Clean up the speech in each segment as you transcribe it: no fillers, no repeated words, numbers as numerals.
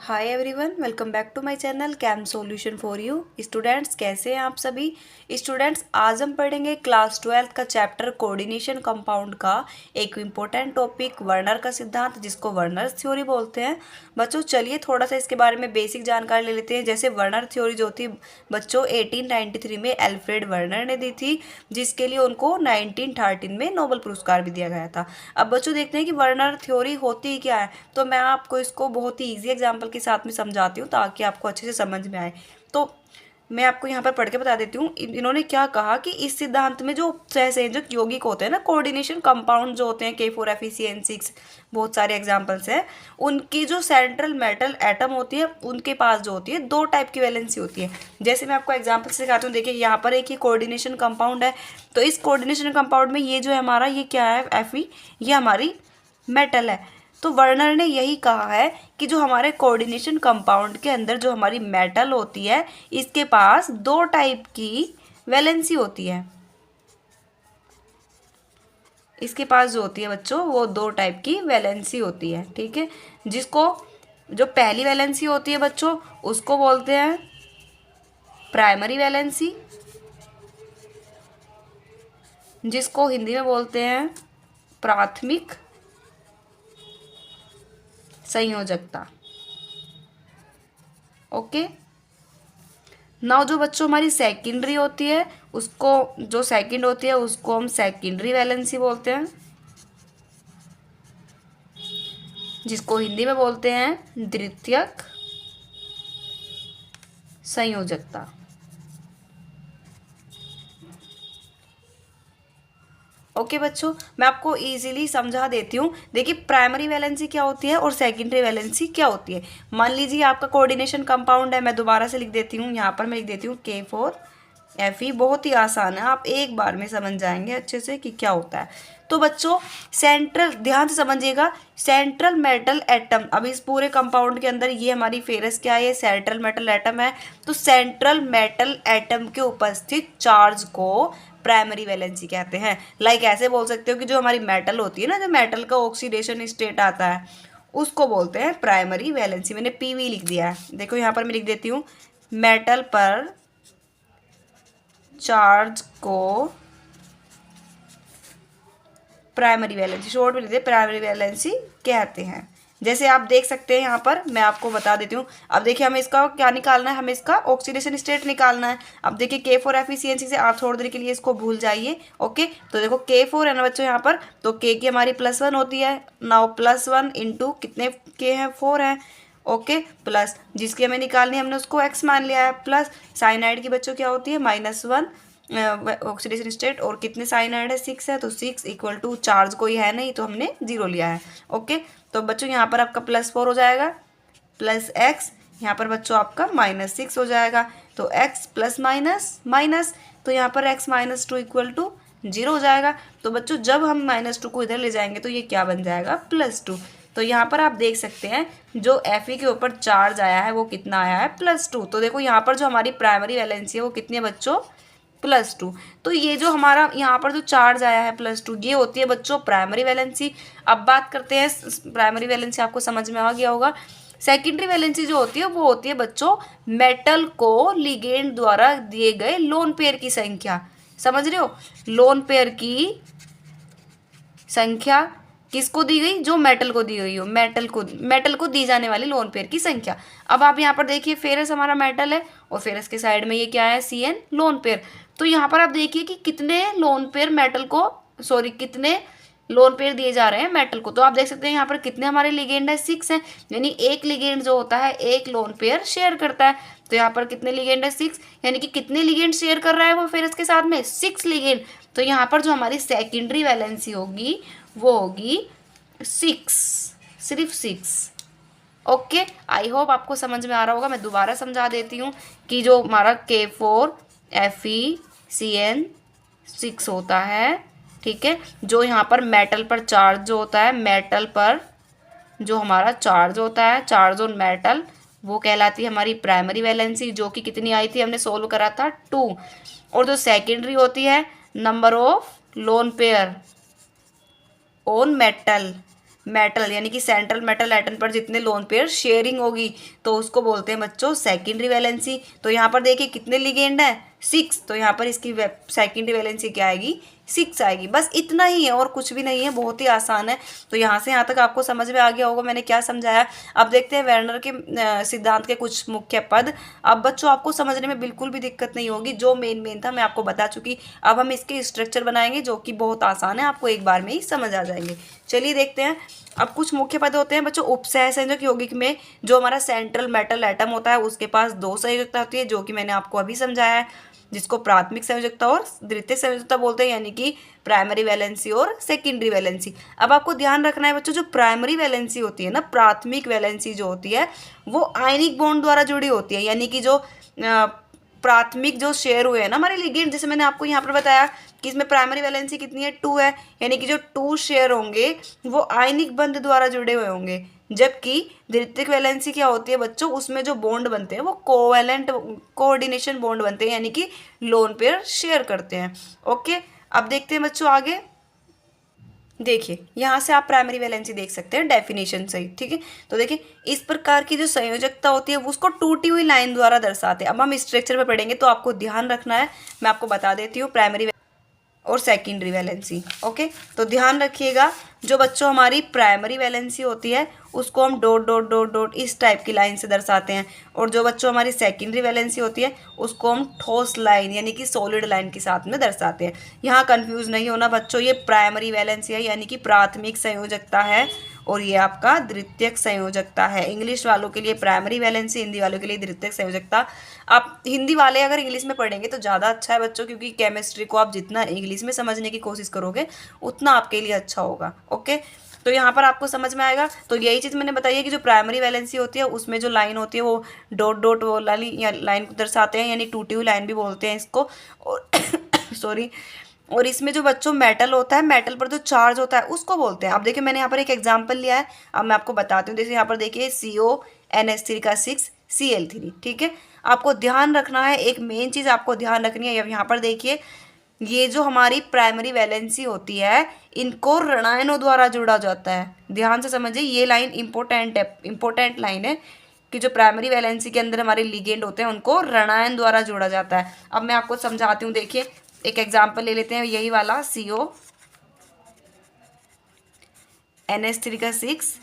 Hi everyone, welcome back to my channel cam solution for you. Students, कैसे हैं आप सभी स्टूडेंट्स। आज हम पढ़ेंगे क्लास 12 का चैप्टर कोऑर्डिनेशन कंपाउंड का एक इम्पोर्टेंट टॉपिक वर्नर का सिद्धांत, जिसको वर्नर थ्योरी बोलते हैं। बच्चों चलिए थोड़ा सा इसके बारे में बेसिक जानकारी ले लेते हैं। जैसे वर्नर थ्योरी जो थी बच्चों 1893 में एल्फ्रेड वर्नर ने दी थी, जिसके लिए उनको 1913 में नोबेल पुरस्कार भी दिया गया था। अब बच्चों देखते हैं कि वर्नर थ्योरी होती क्या है। तो मैं आपको इसको बहुत ही ईजी एग्जाम्पल के साथ में समझाती हूँ ताकि आपको अच्छे से समझ में आए। तो मैं आपको यहाँ पर पढ़ के बता देती हूँ इन्होंने क्या कहा कि इस सिद्धांत में जो सहसंयोजक यौगिक होते हैं ना, कोऑर्डिनेशन कंपाउंड जो होते हैं K4FeCN6, बहुत सारे एग्जांपल्स हैं। उनकी जो सेंट्रल मेटल एटम होती है उनके पास जो होती है दो टाइप की वैलेंसी होती है। जैसे मैं आपको एग्जाम्पल से दिखाती हूँ। देखिए यहाँ पर एक ये कोऑर्डिनेशन कंपाउंड है। तो इस कोऑर्डिनेशन कंपाउंड में ये जो है हमारा, ये क्या है Fe, ये हमारी मेटल है। तो वर्नर ने यही कहा है कि जो हमारे कोऑर्डिनेशन कंपाउंड के अंदर जो हमारी मेटल होती है, इसके पास दो टाइप की वैलेंसी होती है। इसके पास जो होती है बच्चों, वो दो टाइप की वैलेंसी होती है। ठीक है, जिसको जो पहली वैलेंसी होती है बच्चों, उसको बोलते हैं प्राइमरी वैलेंसी, जिसको हिंदी में बोलते हैं प्राथमिक संयोजकता। ओके, नाउ जो बच्चों हमारी सेकेंडरी होती है, उसको जो सेकंड होती है उसको हम सेकेंडरी वैलेंसी बोलते हैं, जिसको हिंदी में बोलते हैं द्वितीयक संयोजकता। ओके बच्चों, मैं आपको इजीली समझा देती हूँ। देखिए प्राइमरी वैलेंसी क्या होती है और सेकेंडरी वैलेंसी क्या होती है। मान लीजिए आपका कोऑर्डिनेशन कंपाउंड है। मैं दोबारा से लिख देती हूँ, यहाँ पर मैं लिख देती हूँ K4Fe। बहुत ही आसान है, आप एक बार में समझ जाएंगे अच्छे से कि क्या होता है। तो बच्चों सेंट्रल, ध्यान से समझिएगा, सेंट्रल मेटल एटम। अब इस पूरे कंपाउंड के अंदर ये हमारी फेरस क्या है, ये सेंट्रल मेटल एटम है। तो सेंट्रल मेटल एटम के उपस्थित चार्ज को प्राइमरी वैलेंसी कहते हैं। लाइक ऐसे बोल सकते हो कि जो हमारी मेटल होती है ना, जो मेटल का ऑक्सीडेशन स्टेट आता है, उसको बोलते हैं प्राइमरी वैलेंसी। मैंने PV लिख दिया है। देखो यहाँ पर मैं लिख देती हूँ, मेटल पर चार्ज को प्राइमरी वैलेंसी, शॉर्ट में लिख दे, प्राइमरी वैलेंसी कहते हैं। जैसे आप देख सकते हैं यहाँ पर, मैं आपको बता देती हूँ। अब देखिए हमें इसका क्या निकालना है, हमें इसका ऑक्सीडेशन स्टेट निकालना है। अब देखिए K4FeCN6 से आप थोड़ी देर के लिए इसको भूल जाइए। ओके, तो देखो K4 है ना बच्चों यहाँ पर, तो K की हमारी +1 होती है। नाउ +1 इंटू कितने K है, 4 है। ओके, प्लस जिसकी हमें निकालनी है हमने उसको X मान लिया है। प्लस साइनाइड की बच्चों क्या होती है, -1 ऑक्सीडेशन स्टेट, और कितने साइनाइड है, 6 है। तो 6 इक्वल टू, चार्ज कोई है नहीं तो हमने 0 लिया है। ओके, तो बच्चों यहाँ पर आपका +4 हो जाएगा, प्लस x, यहाँ पर बच्चों आपका -6 हो जाएगा। तो x प्लस माइनस माइनस, तो यहाँ पर x -2 इक्वल टू 0 हो जाएगा। तो बच्चों जब हम -2 को इधर ले जाएंगे तो ये क्या बन जाएगा, +2। तो यहाँ पर आप देख सकते हैं जो Fe के ऊपर चार्ज आया है वो कितना आया है, +2। तो देखो यहाँ पर जो हमारी प्राइमरी वैलेंसी है वो कितनी है बच्चों, +2। तो ये जो हमारा यहाँ पर जो चार्ज आया है +2, ये होती है बच्चों प्राइमरी वैलेंसी। अब बात करते हैं, प्राइमरी वैलेंसी आपको समझ में आ गया होगा। सेकेंडरी वैलेंसी जो होती है वो होती है बच्चों मेटल को लिगेंड द्वारा दिए गए लोन पेयर की संख्या। समझ रहे हो, लोन पेयर की संख्या किसको दी गई, जो मेटल को दी गई हो, मेटल को दी जाने वाली लोन पेयर की संख्या। अब आप यहाँ पर देखिए फेरस हमारा मेटल है और फेरस के साइड में ये क्या है, CN लोन पेयर। तो यहाँ पर आप देखिए कि कितने लोन पेयर मेटल को, सॉरी कितने लोन पेयर दिए जा रहे हैं मेटल को। तो आप देख सकते हैं यहाँ पर कितने हमारे लिगेंड है, 6 है। यानी एक लिगेंड जो होता है एक लोन पेयर शेयर करता है। तो यहाँ पर कितने लिगेंड है, 6। यानी कि कितने लिगेंड शेयर कर रहा है वो फेरस के साथ में, 6 लिगेंड। तो यहाँ पर जो हमारी सेकेंडरी वैलेंसी होगी वो होगी 6, सिर्फ 6। ओके, आई होप आपको समझ में आ रहा होगा। मैं दोबारा समझा देती हूँ कि जो हमारा K4FeCN6 होता है, ठीक है, जो यहाँ पर मेटल पर चार्ज जो होता है, मेटल पर जो हमारा चार्ज होता है, चार्ज ऑन मेटल, वो कहलाती है हमारी प्राइमरी वैलेंसी, जो कि कितनी आई थी, हमने सोल्व करा था 2। और जो सेकेंडरी होती है, number of lone pair on metal, metal यानी कि सेंट्रल मेटल एटम पर जितने लोन पेयर शेयरिंग होगी तो उसको बोलते हैं बच्चों सेकेंडरी वैलेंसी। तो यहाँ पर देखिए कितने लिगेंड है 6, तो यहाँ पर इसकी सेकेंडरी वैलेंसी क्या आएगी 6 आएगी। बस इतना ही है और कुछ भी नहीं है, बहुत ही आसान है। तो यहाँ से यहाँ तक आपको समझ में आ गया होगा मैंने क्या समझाया। अब देखते हैं वेर्नर के सिद्धांत के कुछ मुख्य पद। अब बच्चों आपको समझने में बिल्कुल भी दिक्कत नहीं होगी, जो मेन था मैं आपको बता चुकी। अब हम इसके स्ट्रक्चर बनाएंगे जो कि बहुत आसान है, आपको एक बार में ही समझ आ जाएंगे। चलिए देखते हैं। अब कुछ मुख्य पद होते हैं बच्चों उपसह संयोजक यौगिक में। जो हमारा सेंट्रल मेटल एटम होता है उसके पास 2 संयोजकता होती है, जो कि मैंने आपको अभी समझाया है, जिसको प्राथमिक संयोजकता और द्वितीयक संयोजकता बोलते हैं, यानी कि प्राइमरी वैलेंसी और सेकेंडरी वैलेंसी। अब आपको ध्यान रखना है बच्चों, जो प्राइमरी वैलेंसी होती है ना, प्राथमिक वैलेंसी जो होती है वो आयनिक बॉन्ड द्वारा जुड़ी होती है। यानी कि जो प्राथमिक जो शेयर हुए हैं ना हमारे लिगेंड, जैसे मैंने आपको यहाँ पर बताया कि इसमें प्राइमरी वैलेंसी कितनी है 2 है, यानी कि जो 2 शेयर होंगे वो आयनिक बंध द्वारा जुड़े हुए होंगे। जबकि द्वितीयक वैलेंसी क्या होती है बच्चों, उसमें जो बॉन्ड बनते हैं वो कोवैलेंट कोऑर्डिनेशन बॉन्ड बनते हैं, यानी कि लोन पेयर शेयर करते हैं। ओके, अब देखते हैं बच्चों आगे। देखिए यहाँ से आप प्राइमरी वैलेंसी देख सकते हैं डेफिनेशन सही, ठीक है। तो देखिए इस प्रकार की जो संयोजकता होती है वो उसको टूटी हुई लाइन द्वारा दर्शाते हैं। अब हम स्ट्रक्चर पे पढ़ेंगे तो आपको ध्यान रखना है, मैं आपको बता देती हूँ प्राइमरी और सेकेंडरी वैलेंसी। ओके, तो ध्यान रखिएगा, जो बच्चों हमारी प्राइमरी वैलेंसी होती है उसको हम डॉट डॉट डॉट डॉट इस टाइप की लाइन से दर्शाते हैं, और जो बच्चों हमारी सेकेंडरी वैलेंसी होती है उसको हम ठोस लाइन यानी कि सॉलिड लाइन के साथ में दर्शाते हैं। यहाँ कंफ्यूज नहीं होना बच्चों, ये प्राइमरी वैलेंसी है यानी कि प्राथमिक संयोजकता है, और ये आपका द्वितीयक संयोजकता है। इंग्लिश वालों के लिए प्राइमरी वैलेंसी, हिंदी वालों के लिए द्वितीयक संयोजकता। आप हिंदी वाले अगर इंग्लिश में पढ़ेंगे तो ज़्यादा अच्छा है बच्चों, क्योंकि केमिस्ट्री को आप जितना इंग्लिश में समझने की कोशिश करोगे उतना आपके लिए अच्छा होगा। ओके, तो यहाँ पर आपको समझ में आएगा। तो यही चीज़ मैंने बताई है कि जो प्राइमरी वैलेंसी होती है उसमें जो लाइन होती है वो डॉट डॉट वो वाली या लाइन को दर्शाते हैं, यानी टूटी हुई लाइन भी बोलते हैं इसको। और सॉरी, और इसमें जो बच्चों मेटल होता है, मेटल पर जो चार्ज होता है उसको बोलते हैं। अब देखिए मैंने यहाँ पर एक एग्जांपल लिया है, अब मैं आपको बताती हूँ। जैसे यहाँ पर देखिए CONH3 का 6 Cl3, ठीक है। आपको ध्यान रखना है, एक मेन चीज़ आपको ध्यान रखनी है। अब यहाँ पर देखिए ये जो हमारी प्राइमरी वैलेंसी होती है इनको ऋणायनों द्वारा जोड़ा जाता है। ध्यान से समझिए, ये लाइन इंपॉर्टेंट है, इंपॉर्टेंट लाइन है कि जो प्राइमरी वैलेंसी के अंदर हमारे लिगेंड होते हैं उनको ऋणायन द्वारा जोड़ा जाता है। अब मैं आपको समझाती हूँ। देखिए एक एग्जाम्पल ले लेते हैं, यही वाला CONH3 का 6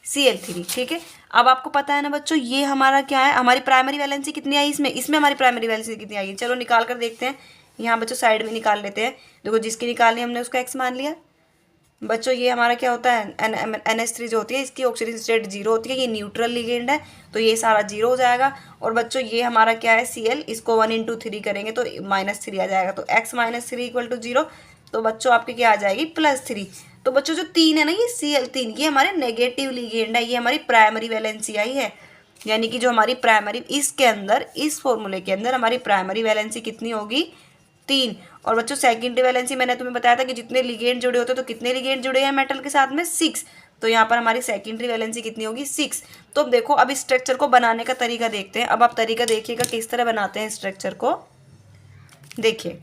Cl3, ठीक है। अब आपको पता है ना बच्चों, ये हमारा क्या है, हमारी प्राइमरी वैलेंसी कितनी आई इसमें हमारी प्राइमरी वैलेंसी कितनी आई है, चलो निकाल कर देखते हैं। यहाँ बच्चों साइड में निकाल लेते हैं। देखो जिसकी निकालनी हमने उसका x मान लिया। बच्चों ये हमारा क्या होता है, NH3 जो होती है इसकी ऑक्सीजन स्टेट 0 होती है, ये न्यूट्रल लिगेंड है तो ये सारा 0 हो जाएगा। और बच्चों ये हमारा क्या है Cl, इसको 1 × 3 करेंगे तो -3 आ जाएगा, तो x - 3 = 0। तो बच्चों आपकी क्या आ जाएगी +3। तो बच्चों जो 3 है ना, ये Cl3 ये हमारे नेगेटिव लिगेंड है, ये हमारी प्राइमरी वैलेंसी आई है। यानी कि जो हमारी प्राइमरी इसके अंदर इस फॉर्मूले के अंदर हमारी प्राइमरी वैलेंसी कितनी होगी 3। और बच्चों सेकेंडरी वैलेंसी मैंने तुम्हें बताया था कि जितने लिगेंड जुड़े होते हैं, तो कितने लिगेंड जुड़े हैं मेटल के साथ में 6। तो यहाँ पर हमारी सेकेंडरी वैलेंसी कितनी होगी 6। तो अब देखो, अब इस स्ट्रक्चर को बनाने का तरीका देखते हैं। अब आप तरीका देखिएगा किस तरह बनाते हैं स्ट्रक्चर को। देखिए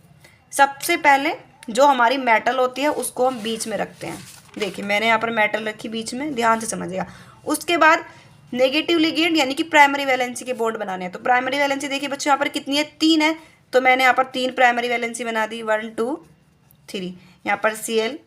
सबसे पहले जो हमारी मेटल होती है उसको हम बीच में रखते हैं। देखिए मैंने यहाँ पर मेटल रखी बीच में, ध्यान से समझिएगा। उसके बाद नेगेटिव लिगेंड यानी कि प्राइमरी वैलेंसी के बॉन्ड बनाने हैं। तो प्राइमरी वैलेंसी देखिए बच्चों यहाँ पर कितनी है 3 है, तो मैंने यहाँ पर 3 प्राइमरी वैलेंसी बना दी, 1 2 3। यहाँ पर Cl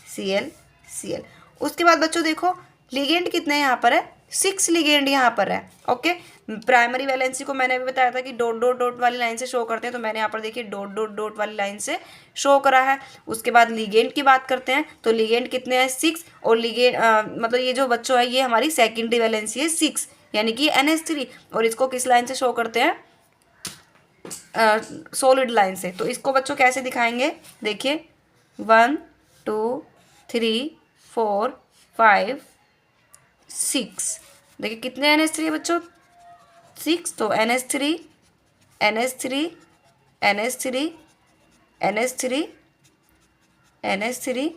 Cl Cl। उसके बाद बच्चों देखो लिगेंड कितने यहाँ पर है 6 लिगेंड यहाँ पर है। ओके, प्राइमरी वैलेंसी को मैंने अभी बताया था कि डॉट डॉट डॉट वाली लाइन से शो करते हैं, तो मैंने यहाँ पर देखिए डॉट डॉट डॉट वाली लाइन से शो करा है। उसके बाद लिगेंड की बात करते हैं, तो लिगेंड कितने हैं 6, और लिगेंड मतलब ये जो बच्चों है ये हमारी सेकेंडरी वैलेंसी है 6 यानी कि NH3, और इसको किस लाइन से शो करते हैं सॉलिड लाइन से। तो इसको बच्चों कैसे दिखाएंगे, देखिए 1 2 3 4 5 6। देखिए कितने NH3 है बच्चों 6, तो NH3 NH3 NH3 NH3 NH3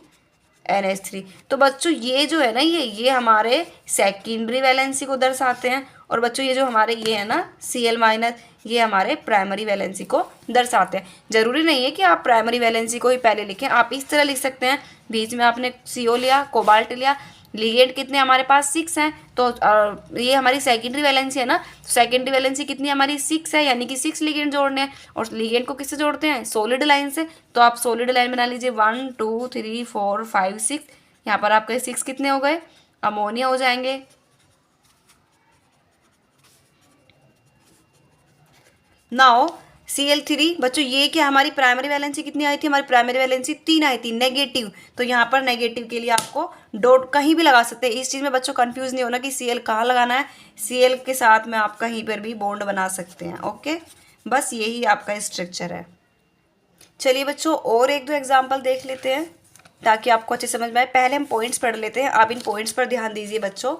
NH3। तो बच्चों ये जो है ना ये हमारे सेकेंडरी वैलेंसी को दर्शाते हैं, और बच्चों ये जो हमारे ये है ना Cl- ये हमारे प्राइमरी वैलेंसी को दर्शाते हैं। जरूरी नहीं है कि आप प्राइमरी वैलेंसी को ही पहले लिखें, आप इस तरह लिख सकते हैं। बीच में आपने CO लिया, कोबाल्ट लिया, लिगेंड कितने हमारे पास 6 हैं, तो ये हमारी सेकेंडरी वैलेंसी है ना, तो सेकेंडरी वैलेंसी कितनी हमारी 6 है, यानी कि 6 लिगेंड जोड़ने हैं। और लिगेंड को किससे जोड़ते हैं, सॉलिड लाइन से। तो आप सॉलिड लाइन बना लीजिए, 1 2 3 4 5 6। यहाँ पर आपके 6 कितने हो गए, अमोनिया हो जाएंगे। नाउ Cl3 बच्चों, ये क्या हमारी प्राइमरी वैलेंसी कितनी आई थी, हमारी प्राइमरी वैलेंसी 3 आई थी, नेगेटिव। तो यहाँ पर नेगेटिव के लिए आपको डॉट कहीं भी लगा सकते हैं। इस चीज़ में बच्चों कंफ्यूज नहीं होना कि Cl कहाँ लगाना है, Cl के साथ में आप कहीं पर भी बॉन्ड बना सकते हैं। ओके, बस यही आपका स्ट्रक्चर है। चलिए बच्चों, और एक दो एग्जाम्पल देख लेते हैं ताकि आपको अच्छे समझ में आए। पहले हम पॉइंट्स पढ़ लेते हैं, आप इन पॉइंट्स पर ध्यान दीजिए बच्चों।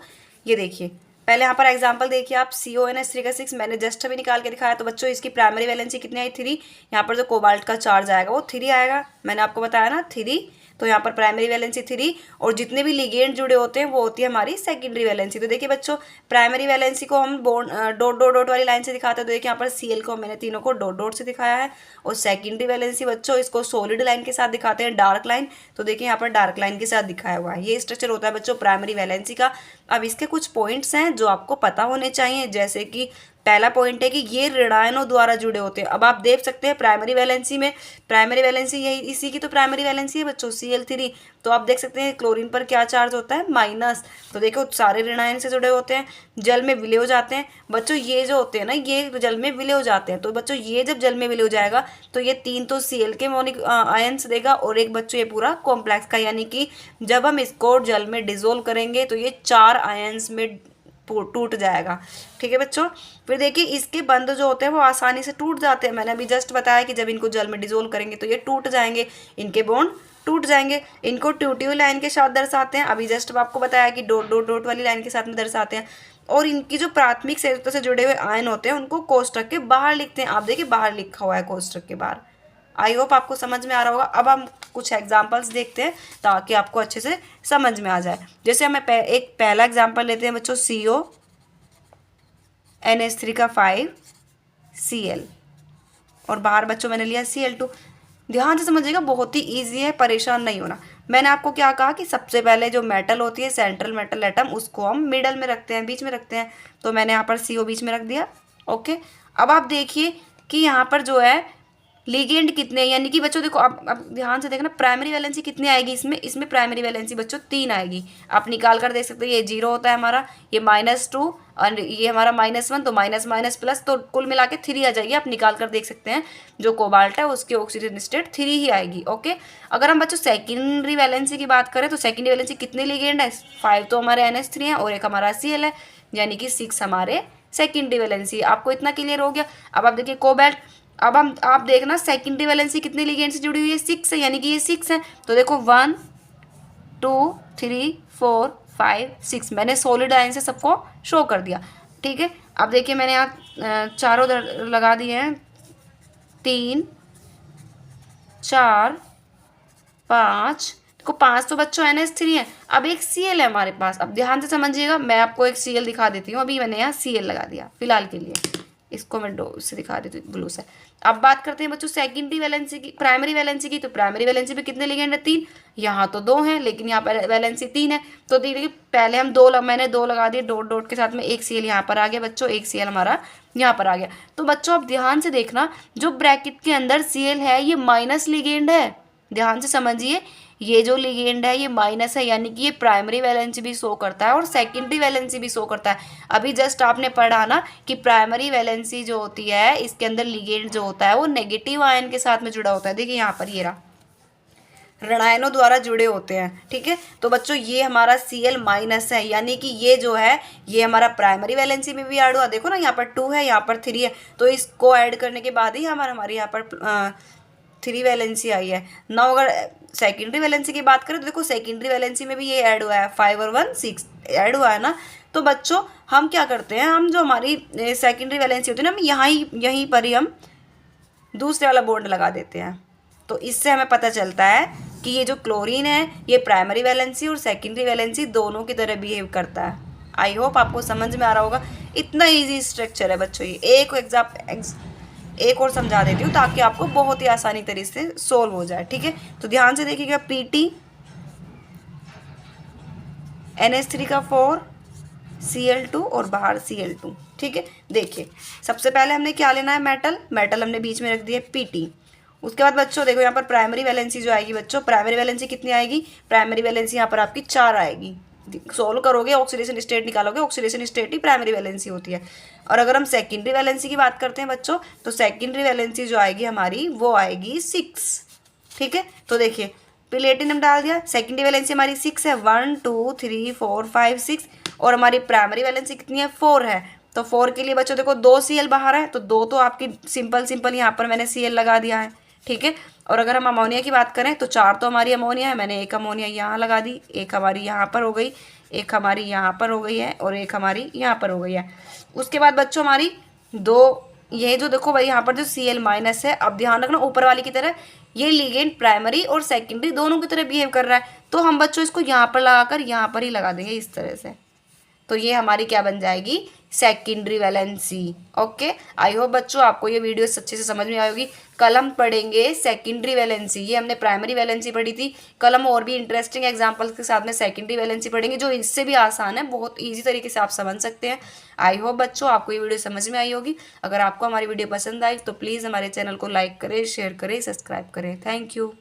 ये देखिए, पहले यहाँ पर एग्जांपल देखिए आप, CONH3 का 6 मैंने जस्ट अभी निकाल के दिखाया। तो बच्चों इसकी प्राइमरी वैलेंसी कितनी आई, 3। यहाँ पर जो कोबाल्ट का चार्ज आएगा वो 3 आएगा, मैंने आपको बताया ना 3। तो यहाँ पर प्राइमरी वैलेंसी 3, और जितने भी लिगेंड जुड़े होते हैं वो होती है हमारी सेकेंडरी वैलेंसी। तो देखिए बच्चों, प्राइमरी वैलेंसी को हम डॉट डॉट डॉट वाली लाइन से दिखाते हैं। तो देखिए यहाँ पर Cl को मैंने तीनों को डॉट डॉट से दिखाया है। और सेकेंडरी वैलेंसी बच्चों इसको सॉलिड लाइन के साथ दिखाते हैं, डार्क लाइन। तो देखिए यहाँ पर डार्क लाइन के साथ दिखाया हुआ है। ये स्ट्रक्चर होता है बच्चों प्राइमरी वैलेंसी का। अब इसके कुछ पॉइंट्स हैं जो आपको पता होने चाहिए, जैसे कि पहला पॉइंट है कि ये ऋणायनों द्वारा जुड़े होते हैं। अब आप देख सकते हैं प्राइमरी वैलेंसी में, प्राइमरी वैलेंसी यही इसी की तो प्राइमरी वैलेंसी है बच्चों, Cl3। तो आप देख सकते हैं क्लोरीन पर क्या चार्ज होता है, माइनस। तो देखो सारे ऋणायन से जुड़े होते हैं, जल में विलय हो जाते हैं बच्चों। ये जो होते हैं ना, ये जल में विलय हो जाते हैं। तो बच्चों ये जब जल में विलय हो जाएगा तो ये 3 तो Cl के मोनिक आयन्स देगा, और एक बच्चों ये पूरा कॉम्प्लेक्स का, यानी कि जब हम इसको जल में डिजोल्व करेंगे तो ये 4 आयन्स में टूट जाएगा। ठीक है बच्चों, फिर देखिए इसके बंध जो होते हैं वो आसानी से टूट जाते हैं। मैंने अभी जस्ट बताया कि जब इनको जल में डिजोल्व करेंगे तो ये टूट जाएंगे, इनके बॉन्ड टूट जाएंगे। इनको ट्यूटिव लाइन के साथ दर्शाते हैं, अभी जस्ट आपको बताया कि डॉट डॉट डॉट वाली लाइन के साथ में दर्शाते हैं। और इनकी जो प्राथमिक संयुक्त से जुड़े हुए आयन होते हैं उनको कोष्ठक के बाहर लिखते हैं। आप देखिए बाहर लिखा हुआ है कोष्ठक के बाहर। आई होप आपको समझ में आ रहा होगा। अब हम कुछ एग्जाम्पल्स देखते हैं ताकि आपको अच्छे से समझ में आ जाए। जैसे हमें एक पहला एग्जाम्पल लेते हैं बच्चों, CONH3 का 5 Cl, और बाहर बच्चों मैंने लिया Cl2। ध्यान से समझिएगा, बहुत ही ईजी है, परेशान नहीं होना। मैंने आपको क्या कहा कि सबसे पहले जो मेटल होती है, सेंट्रल मेटल एटम, उसको हम मिडल में रखते हैं, बीच में रखते हैं। तो मैंने यहाँ पर CO बीच में रख दिया। ओके, अब आप देखिए कि यहाँ पर जो है लिगेंड कितने, यानी कि बच्चों देखो अब ध्यान से देखना, प्राइमरी वैलेंसी कितनी आएगी इसमें प्राइमरी वैलेंसी बच्चों 3 आएगी। आप निकाल कर देख सकते हैं, ये 0 होता है हमारा, ये -2 और ये हमारा -1, तो माइनस माइनस प्लस, तो कुल मिला के 3 आ जाएगी। आप निकाल कर देख सकते हैं, जो कोबाल्ट है उसके ऑक्सीजन स्टेट 3 ही आएगी। ओके, अगर हम बच्चों सेकेंडरी वैलेंसी की बात करें तो सेकेंडरी वैलेंसी कितने लिगेंड है, 5 तो हमारे NH3 है और एक हमारा Cl है, यानी कि 6 हमारे सेकेंडरी वैलेंसी। आपको इतना क्लियर हो गया। अब आप देखिए कोबाल्ट, अब आप देखना सेकेंडरी वैलेंसी कितने लिगेंड से जुड़ी हुई है, 6 है, यानी कि ये 6 है। तो देखो 1 2 3 4 5 6, मैंने सॉलिड आयन से सबको शो कर दिया। ठीक है, अब देखिए मैंने यहाँ चारों लगा दिए हैं, 3 4 5, देखो 5 तो बच्चों NH3 है। अब एक Cl है हमारे पास। अब ध्यान से समझिएगा, मैं आपको एक Cl दिखा देती हूँ। अभी मैंने यहाँ Cl लगा दिया फिलहाल के लिए, इसको मैं से दिखा देती हूँ ब्लू से। अब बात करते हैं बच्चों सेकेंडरी वैलेंसी की, प्राइमरी वैलेंसी की। तो प्राइमरी वैलेंसी पे कितने लिगेंड है, 3। यहाँ तो 2 हैं, लेकिन यहाँ पर वैलेंसी 3 है। तो देखिए पहले हम मैंने 2 लगा दिए डॉट डॉट के साथ में, एक Cl यहाँ पर आ गया बच्चों, एक Cl हमारा यहाँ पर आ गया। तो बच्चों आप ध्यान से देखना, जो ब्रैकेट के अंदर Cl है ये माइनस लिगेंड है। ध्यान से समझिए, ये जो लिगेंड है ये माइनस है, यानी कि ये प्राइमरी वैलेंसी भी शो करता है और सेकेंडरी वैलेंसी भी शो करता है। अभी जस्ट आपने पढ़ा ना कि प्राइमरी वैलेंसी जो होती है इसके अंदर लिगेंड जो होता है वो नेगेटिव आयन के साथ में जुड़ा होता है। देखिए यहाँ पर ये रहा, ऋणायनों द्वारा जुड़े होते हैं। ठीक है, तो बच्चों ये हमारा Cl माइनस है, यानी कि ये जो है ये हमारा प्राइमरी वैलेंसी में भी ऐड हुआ। देखो ना यहाँ पर 2 है, यहाँ पर 3 है, तो इसको ऐड करने के बाद ही हमारी यहाँ पर 3 वैलेंसी आई है ना। अगर सेकेंडरी वैलेंसी की बात करें तो देखो सेकेंडरी वैलेंसी में भी ये ऐड हुआ है, 5 और 1 6 ऐड हुआ है ना। तो बच्चों हम क्या करते हैं, हम जो हमारी सेकेंडरी वैलेंसी होती है ना, हम यहीं पर ही हम दूसरे वाला बॉन्ड लगा देते हैं। तो इससे हमें पता चलता है कि ये जो क्लोरीन है ये प्राइमरी वैलेंसी और सेकेंडरी वैलेंसी दोनों की तरह बिहेव करता है। आई होप आपको समझ में आ रहा होगा। इतना ईजी स्ट्रक्चर है बच्चों ये। एक और समझा देती हूँ ताकि आपको बहुत ही आसानी तरीके से सोल्व हो जाए। ठीक है, तो ध्यान से देखिएगा, NH3 का 4 Cl2 और बाहर Cl2। ठीक है, देखिए सबसे पहले हमने क्या लेना है, मेटल हमने बीच में रख दिया Pt। उसके बाद बच्चों देखो यहाँ पर प्राइमरी वैलेंसी जो आएगी बच्चों, प्राइमरी वैलेंसी कितनी आएगी, प्राइमरी वैलेंसी यहाँ पर आपकी 4 आएगी। सोल्व करोगे ऑक्सीडेशन स्टेट निकालोगे, ऑक्सीडेशन स्टेट ही प्राइमरी वैलेंसी होती है। और अगर हम सेकेंडरी वैलेंसी की बात करते हैं बच्चों, तो सेकेंडरी वैलेंसी जो आएगी हमारी वो आएगी 6। ठीक है, तो देखिए प्लेटिनम डाल दिया, सेकेंडरी वैलेंसी हमारी 6 है, 1 2 3 4 5 6, और हमारी प्राइमरी वैलेंसी कितनी है, 4 है। तो 4 के लिए बच्चों देखो 2 Cl बाहर है, तो 2 तो आपकी सिंपल यहाँ पर मैंने Cl लगा दिया है। ठीक है, और अगर हम अमोनिया की बात करें तो 4 तो हमारी अमोनिया है, मैंने एक अमोनिया यहाँ लगा दी, एक हमारी यहाँ पर हो गई, एक हमारी यहाँ पर हो गई है, और एक हमारी यहाँ पर हो गई है। उसके बाद बच्चों हमारी 2, ये जो देखो भाई यहाँ पर जो Cl माइनस है, अब ध्यान रखना ऊपर वाली की तरह ये लिगेंड प्राइमरी और सेकेंडरी दोनों की तरह बिहेव कर रहा है, तो हम बच्चों इसको यहाँ पर लगाकर यहाँ पर ही लगा देंगे इस तरह से। तो ये हमारी क्या बन जाएगी, secondary valency. Okay, I hope बच्चों आपको ये वीडियो अच्छे से समझ में आई होगी। कल हम पढ़ेंगे सेकेंडरी वैलेंसी, ये हमने प्राइमरी वैलेंसी पढ़ी थी, कल हम और भी इंटरेस्टिंग एग्जांपल्स के साथ में सेकेंडरी वैलेंसी पढ़ेंगे, जो इससे भी आसान है, बहुत ईजी तरीके से आप समझ सकते हैं। आई होप बच्चों आपको ये वीडियो समझ में आई होगी। अगर आपको हमारी वीडियो पसंद आई तो प्लीज़ हमारे चैनल को लाइक करें, शेयर करें, सब्सक्राइब करें। Thank you.